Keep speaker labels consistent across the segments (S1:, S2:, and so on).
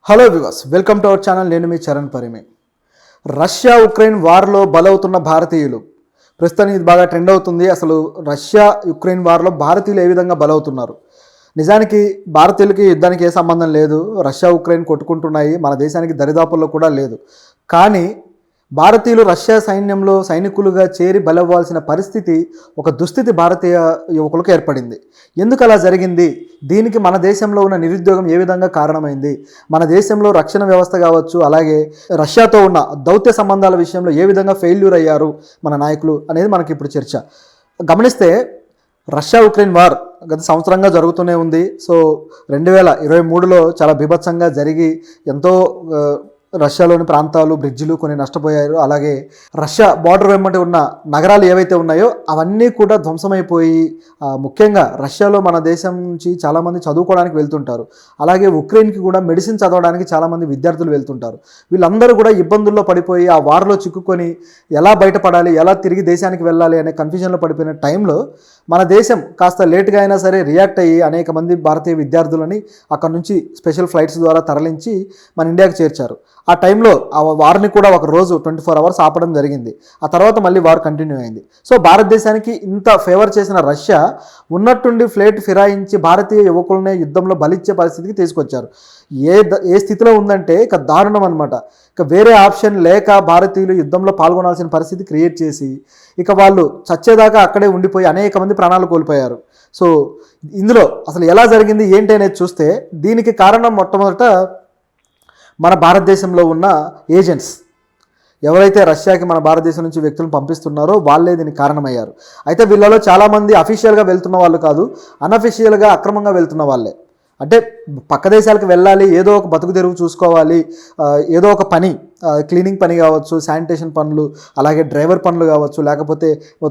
S1: Hello viewers, welcome to our channel. నేను మీ Charan పరిమే. Russia Ukraine వార్లో బలవుతున్న భారతీయులు ప్రస్తుతానికి ఇది బాగా ట్రెండ్ అవుతుంది. అసలు రష్యా ఉక్రెయిన్ వార్లో భారతీయులు ఏ విధంగా బలవుతున్నారు? నిజానికి భారతీయులకి యుద్ధానికి ఏ సంబంధం లేదు. రష్యా ఉక్రెయిన్ కొట్టుకుంటున్నాయి, మన దేశానికి దరిదాపుల్లో కూడా లేదు. కానీ భారతీయులు రష్యా సైన్యంలో సైనికులుగా చేరి బలవ్వాల్సిన పరిస్థితి, ఒక దుస్థితి భారతీయ యువకులకు ఏర్పడింది. ఎందుకు అలా జరిగింది? దీనికి మన దేశంలో ఉన్న నిరుద్యోగం ఏ విధంగా కారణమైంది? మన దేశంలో రక్షణ వ్యవస్థ కావచ్చు, అలాగే రష్యాతో ఉన్న దౌత్య సంబంధాల విషయంలో ఏ విధంగా ఫెయిల్యూర్ అయ్యారు మన నాయకులు అనేది మనకి ఇప్పుడు చర్చ. గమనిస్తే రష్యా ఉక్రెయిన్ వార్ గత సంవత్సరంగా జరుగుతూనే ఉంది. సో 2023లో చాలా బీభత్సంగా జరిగి ఎంతో రష్యాలోని ప్రాంతాలు, బ్రిడ్జిలు కొన్ని నష్టపోయారు. అలాగే రష్యా బార్డర్ వెంబడి ఉన్న నగరాలు ఏవైతే ఉన్నాయో అవన్నీ కూడా ధ్వంసమైపోయి, ముఖ్యంగా రష్యాలో మన దేశం నుంచి చాలామంది చదువుకోవడానికి వెళ్తుంటారు. అలాగే ఉక్రెయిన్కి కూడా మెడిసిన్ చదవడానికి చాలామంది విద్యార్థులు వెళ్తుంటారు. వీళ్ళందరూ కూడా ఇబ్బందుల్లో పడిపోయి ఆ వార్లో చిక్కుకొని ఎలా బయటపడాలి, ఎలా తిరిగి దేశానికి వెళ్ళాలి అనే కన్ఫ్యూజన్లో పడిపోయిన టైంలో మన దేశం కాస్త లేట్గా అయినా సరే రియాక్ట్ అయ్యి అనేక మంది భారతీయ విద్యార్థులని అక్కడ నుంచి స్పెషల్ ఫ్లైట్స్ ద్వారా తరలించి మన ఇండియాకి చేర్చారు. ఆ టైంలో ఆ వార్ని కూడా ఒక రోజు 24 అవర్స్ ఆపడం జరిగింది. ఆ తర్వాత మళ్ళీ వార్ కంటిన్యూ అయింది. సో భారతదేశానికి ఇంత ఫేవర్ చేసిన రష్యా ఉన్నట్టుండి ఫ్లైట్ ఫిరాయించి భారతీయ యువకులనే యుద్ధంలో బలిచ్చే పరిస్థితికి తీసుకొచ్చారు. ఏ స్థితిలో ఉందంటే ఇక దారుణం అనమాట. ఇక వేరే ఆప్షన్ లేక భారతీయులు యుద్ధంలో పాల్గొనాల్సిన పరిస్థితి క్రియేట్ చేసి ఇక వాళ్ళు చచ్చేదాకా అక్కడే ఉండిపోయి అనేక మంది ప్రాణాలు కోల్పోయారు. సో ఇందులో అసలు ఎలా జరిగింది ఏంటి అనేది చూస్తే దీనికి కారణం మొట్టమొదట మన భారతదేశంలో ఉన్న ఏజెంట్స్ ఎవరైతే రష్యాకి మన భారతదేశం నుంచి వ్యక్తులను పంపిస్తున్నారో వాళ్ళే దీనికి కారణమయ్యారు. అయితే వీళ్ళలో చాలామంది అఫీషియల్గా వెళ్తున్న వాళ్ళు కాదు, అన్అఫీషియల్గా అక్రమంగా వెళ్తున్న వాళ్ళే. అంటే పక్క దేశాలకు వెళ్ళాలి, ఏదో ఒక బతుకు తెరువు చూసుకోవాలి, ఏదో ఒక పని, క్లీనింగ్ పని కావచ్చు, శానిటేషన్ పనులు, అలాగే డ్రైవర్ పనులు కావచ్చు, లేకపోతే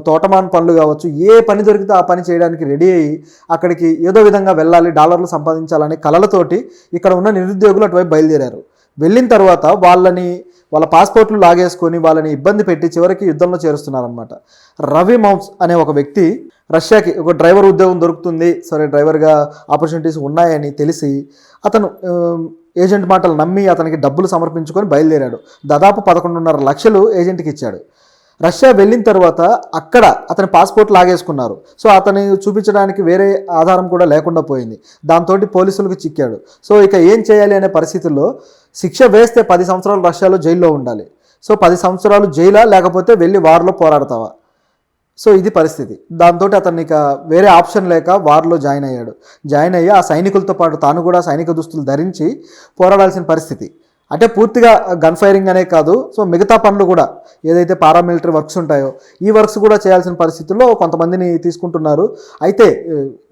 S1: తోటమాన్ పనులు కావచ్చు, ఏ పని దొరికితే ఆ పని చేయడానికి రెడీ అయ్యి అక్కడికి ఏదో విధంగా వెళ్ళాలి, డాలర్లు సంపాదించాలనే కలలతోటి ఇక్కడ ఉన్న నిరుద్యోగులు అటువైపు బయలుదేరారు. వెళ్ళిన తర్వాత వాళ్ళ పాస్పోర్ట్లు లాగేసుకొని వాళ్ళని ఇబ్బంది పెట్టి చివరికి యుద్ధంలో చేరుస్తున్నారనమాట. రవి మౌన్స్ అనే ఒక వ్యక్తి రష్యాకి ఒక డ్రైవర్ ఉద్యోగం దొరుకుతుంది, సరే డ్రైవర్గా ఆపర్చునిటీస్ ఉన్నాయని తెలిసి అతను ఏజెంట్ మాటలు నమ్మి అతనికి డబ్బులు సమర్పించుకొని బయలుదేరాడు. దాదాపు 11.5 లక్షలు ఏజెంట్కి ఇచ్చాడు. రష్యా వెళ్ళిన తర్వాత అక్కడ అతని పాస్పోర్ట్ లాగేసుకున్నారు. సో అతని చూపించడానికి వేరే ఆధారం కూడా లేకుండా పోయింది. దాంతో పోలీసులకు చిక్కాడు. సో ఇక ఏం చేయాలి అనే పరిస్థితుల్లో శిక్ష వేస్తే 10 సంవత్సరాలు రష్యాలో జైల్లో ఉండాలి. సో 10 సంవత్సరాలు జైలా, లేకపోతే వెళ్ళి వార్లో పోరాడతావా? సో ఇది పరిస్థితి. దాంతో అతన్ని ఇక వేరే ఆప్షన్ లేక వార్లో జాయిన్ అయ్యి ఆ సైనికులతో పాటు తాను కూడా సైనిక దుస్తులు ధరించి పోరాడాల్సిన పరిస్థితి. అంటే పూర్తిగా గన్ ఫైరింగ్ అనే కాదు, సో మిగతా పనులు కూడా ఏదైతే పారామిలిటరీ వర్క్స్ ఉంటాయో ఈ వర్క్స్ కూడా చేయాల్సిన పరిస్థితుల్లో కొంతమందిని తీసుకుంటున్నారు. అయితే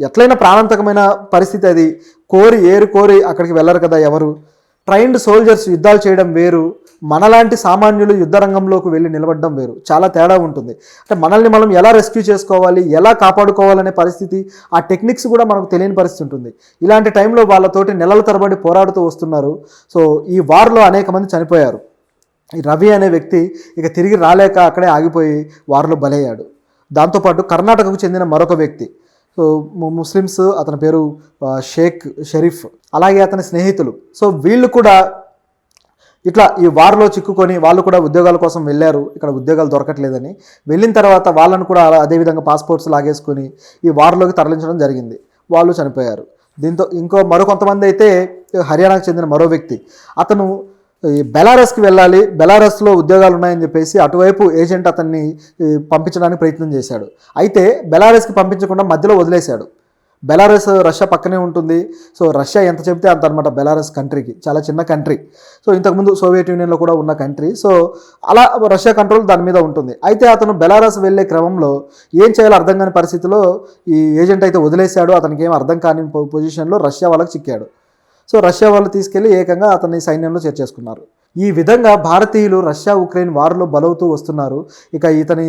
S1: ఎట్లయినా ప్రాణాంతకమైన పరిస్థితి అది. కోరి అక్కడికి వెళ్ళరు కదా ఎవరు. ట్రైన్డ్ సోల్జర్స్ యుద్ధాలు చేయడం వేరు, మనలాంటి సామాన్యులు యుద్ధ రంగంలోకి వెళ్ళి నిలబడడం వేరు. చాలా తేడా ఉంటుంది. అంటే మనల్ని మనం ఎలా రెస్క్యూ చేసుకోవాలి, ఎలా కాపాడుకోవాలనే పరిస్థితి, ఆ టెక్నిక్స్ కూడా మనకు తెలియని పరిస్థితి ఉంటుంది. ఇలాంటి టైంలో వాళ్ళతోటి నెలల తరబడి పోరాడుతూ వస్తున్నారు. సో ఈ వార్లో అనేక మంది చనిపోయారు. ఈ రవి అనే వ్యక్తి ఇక తిరిగి రాలేక అక్కడే ఆగిపోయి వార్లో బలయ్యాడు. దాంతోపాటు కర్ణాటకకు చెందిన మరొక వ్యక్తి, సో ముస్లిమ్స్, అతని పేరు షేక్ షరీఫ్, అలాగే అతని స్నేహితులు, సో వీళ్ళు కూడా ఇట్లా ఈ వార్లో చిక్కుకొని వాళ్ళు కూడా ఉద్యోగాల కోసం వెళ్ళారు. ఇక్కడ ఉద్యోగాలు దొరకట్లేదని వెళ్ళిన తర్వాత వాళ్ళను కూడా అదేవిధంగా పాస్పోర్ట్స్ లాగేసుకొని ఈ వార్లోకి తరలించడం జరిగింది. వాళ్ళు చనిపోయారు. దీంతో మరో కొంతమంది అయితే హర్యానాకు చెందిన మరో వ్యక్తి, అతను బెలారస్కి వెళ్ళాలి, బెలారస్లో ఉద్యోగాలు ఉన్నాయని చెప్పేసి అటువైపు ఏజెంట్ అతన్ని పంపించడానికి ప్రయత్నం చేశాడు. అయితే బెలారస్కి పంపించకుండా మధ్యలో వదిలేశాడు. బెలారస్ రష్యా పక్కనే ఉంటుంది. సో రష్యా ఎంత చెబితే అంత అనమాట. బెలారస్ కంట్రీకి చాలా చిన్న కంట్రీ. సో ఇంతకుముందు సోవియట్ యూనియన్లో కూడా ఉన్న కంట్రీ. సో అలా రష్యా కంట్రోల్ దాని మీద ఉంటుంది. అయితే అతను బెలారస్ వెళ్ళే క్రమంలో ఏం చేయాలో అర్థం కాని పరిస్థితిలో ఈ ఏజెంట్ అయితే వదిలేశాడు. అతనికి ఏం అర్థం కాని పొజిషన్లో రష్యా వాళ్ళకి చిక్కాడు. సో రష్యా వాళ్ళు తీసుకెళ్లి ఏకంగా అతన్ని సైన్యంలో చేర్చేసుకున్నారు. ఈ విధంగా భారతీయులు రష్యా ఉక్రెయిన్ వార్లో బలవుతూ వస్తున్నారు. ఇక ఇతని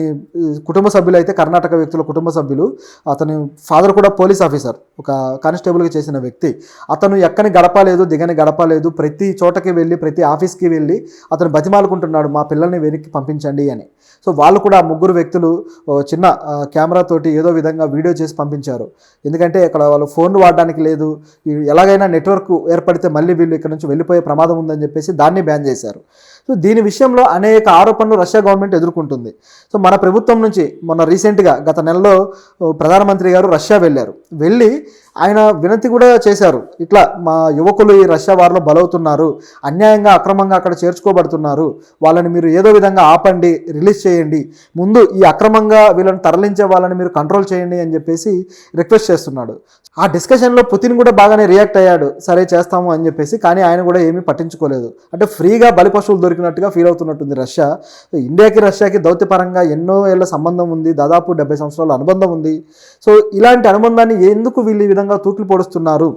S1: కుటుంబ సభ్యులు అయితే కర్ణాటక వ్యక్తుల కుటుంబ సభ్యులు. అతని ఫాదర్ కూడా పోలీస్ ఆఫీసర్, ఒక కానిస్టేబుల్గా చేసిన వ్యక్తి. అతను ఎక్కని గడపలేదు, దిగని గడపలేదు, ప్రతి చోటకి వెళ్ళి ప్రతి ఆఫీస్కి వెళ్ళి అతను బతిమాలుకుంటున్నాడు, మా పిల్లల్ని వెనక్కి పంపించండి అని. సో వాళ్ళు కూడా ఆ ముగ్గురు వ్యక్తులు చిన్న కెమెరాతోటి ఏదో విధంగా వీడియో చేసి పంపించారు. ఎందుకంటే ఇక్కడ వాళ్ళు ఫోన్లు వాడడానికి లేదు, ఎలాగైనా నెట్వర్క్ ఏర్పడితే మళ్ళీ వీళ్ళు ఇక్కడ నుంచి వెళ్ళిపోయే ప్రమాదం ఉందని చెప్పేసి దాన్ని బ్యాన్ చేశారు. సో దీని విషయంలో అనేక ఆరోపణలు రష్యా గవర్నమెంట్ ఎదుర్కొంటుంది. సో మన ప్రభుత్వం నుంచి మొన్న రీసెంట్గా గత నెలలో ప్రధానమంత్రి గారు రష్యా వెళ్ళి ఆయన వినతి కూడా చేశారు. ఇట్లా మా యువకులు ఈ రష్యా వారిలో బలవుతున్నారు, అన్యాయంగా అక్రమంగా అక్కడ చేర్చుకోబడుతున్నారు, వాళ్ళని మీరు ఏదో విధంగా ఆపండి, రిలీజ్ చేయండి, ముందు ఈ అక్రమంగా వీళ్ళని తరలించే వాళ్ళని మీరు కంట్రోల్ చేయండి అని చెప్పేసి రిక్వెస్ట్ చేస్తున్నాడు. ఆ డిస్కషన్లో పుతిన్ కూడా బాగానే రియాక్ట్ అయ్యాడు, సరే చేస్తాము అని చెప్పేసి. కానీ ఆయన కూడా ఏమీ పట్టించుకోలేదు. అంటే ఫ్రీగా బలి పశువులు దొరికినట్టుగా ఫీల్ అవుతున్నట్టుంది రష్యా. ఇండియాకి రష్యాకి దౌత్యపరంగా ఎన్నో ఏళ్ళ సంబంధం ఉంది, దాదాపు 70 సంవత్సరాల అనుబంధం ఉంది. సో ఇలాంటి అనుబంధాన్ని ఎందుకు వీళ్ళు ఈ విధంగా తూట్లు పొడుస్తున్నారు,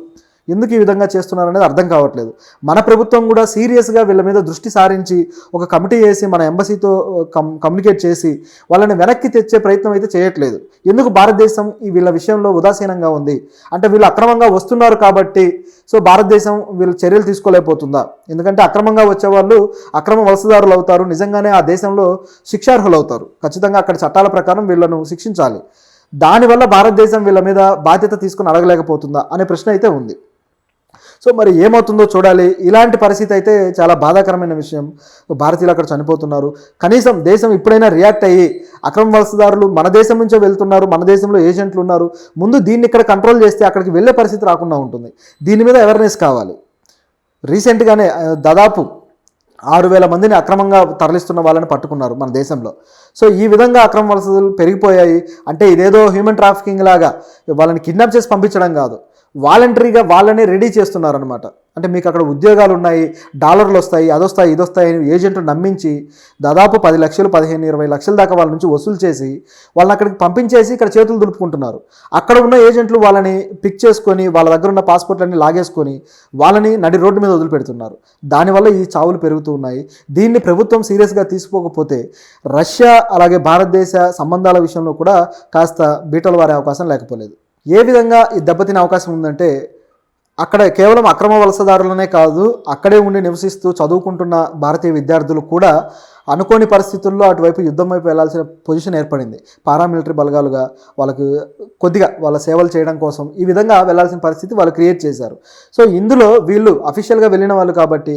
S1: ఎందుకు ఈ విధంగా చేస్తున్నారు అనేది అర్థం కావట్లేదు. మన ప్రభుత్వం కూడా సీరియస్గా వీళ్ళ మీద దృష్టి సారించి ఒక కమిటీ వేసి మన ఎంబసీతో కమ్యూనికేట్ చేసి వాళ్ళని వెనక్కి తెచ్చే ప్రయత్నం అయితే చేయట్లేదు. ఎందుకు భారతదేశం ఈ వీళ్ళ విషయంలో ఉదాసీనంగా ఉంది అంటే వీళ్ళు అక్రమంగా వస్తున్నారు కాబట్టి సో భారతదేశం వీళ్ళు చర్యలు తీసుకోలేకపోతుందా? ఎందుకంటే అక్రమంగా వచ్చేవాళ్ళు అక్రమ వలసదారులు అవుతారు, నిజంగానే ఆ దేశంలో శిక్షార్హులు అవుతారు. ఖచ్చితంగా అక్కడ చట్టాల ప్రకారం వీళ్ళను శిక్షించాలి. దానివల్ల భారతదేశం వీళ్ళ మీద బాధ్యత తీసుకుని అడగలేకపోతుందా అనే ప్రశ్న అయితే ఉంది. సో మరి ఏమవుతుందో చూడాలి. ఇలాంటి పరిస్థితి అయితే చాలా బాధాకరమైన విషయం. భారతీయులు అక్కడ చనిపోతున్నారు. కనీసం దేశం ఇప్పుడైనా రియాక్ట్ అయ్యి అక్రమ వలసదారులు మన దేశం నుంచే వెళ్తున్నారు, మన దేశంలో ఏజెంట్లు ఉన్నారు, ముందు దీన్ని ఇక్కడ కంట్రోల్ చేస్తే అక్కడికి వెళ్ళే పరిస్థితి రాకుండా ఉంటుంది. దీని మీద అవేర్నెస్ కావాలి. రీసెంట్గానే దాదాపు 6,000 మందిని అక్రమంగా తరలిస్తున్న వాళ్ళని పట్టుకున్నారు మన దేశంలో. సో ఈ విధంగా అక్రమ వలసలు పెరిగిపోయాయి. అంటే ఇదేదో హ్యూమన్ ట్రాఫికింగ్ లాగా వాళ్ళని కిడ్నాప్ చేసి పంపించడం కాదు, వాలంటరీగా వాళ్ళని రెడీ చేస్తున్నారనమాట. అంటే మీకు అక్కడ ఉద్యోగాలు ఉన్నాయి, డాలర్లు వస్తాయి, అదొస్తాయి ఇదొస్తాయి అని ఏజెంట్ నమ్మించి దాదాపు 10 లక్షలు 15-20 లక్షల దాకా వాళ్ళ నుంచి వసూలు చేసి వాళ్ళని అక్కడికి పంపించేసి ఇక్కడ చేతులు దులుపుకుంటున్నారు. అక్కడ ఉన్న ఏజెంట్లు వాళ్ళని పిక్ చేసుకొని వాళ్ళ దగ్గర ఉన్న పాస్పోర్ట్లన్నీ లాగేసుకొని వాళ్ళని నడి రోడ్డు మీద వదిలిపెడుతున్నారు. దానివల్ల ఈ చావులు పెరుగుతూ ఉన్నాయి. దీన్ని ప్రభుత్వం సీరియస్గా తీసుకోకపోతే రష్యా అలాగే భారతదేశ సంబంధాల విషయంలో కూడా కాస్త బీటలు వారే అవకాశం లేకపోలేదు. ఏ విధంగా ఈ దెబ్బతినే అవకాశం ఉందంటే అక్కడ కేవలం అక్రమ వలసదారులనే కాదు, అక్కడే ఉండి నివసిస్తూ చదువుకుంటున్న భారతీయ విద్యార్థులు కూడా అనుకోని పరిస్థితుల్లో అటువైపు యుద్ధం వైపు వెళ్లాల్సిన పొజిషన్ ఏర్పడింది. పారామిలిటరీ బలగాలుగా వాళ్ళకు కొద్దిగా వాళ్ళ సేవలు చేయడం కోసం ఈ విధంగా వెళ్లాల్సిన పరిస్థితి వాళ్ళు క్రియేట్ చేశారు. సో ఇందులో వీళ్ళు అఫీషియల్గా వెళ్ళిన వాళ్ళు కాబట్టి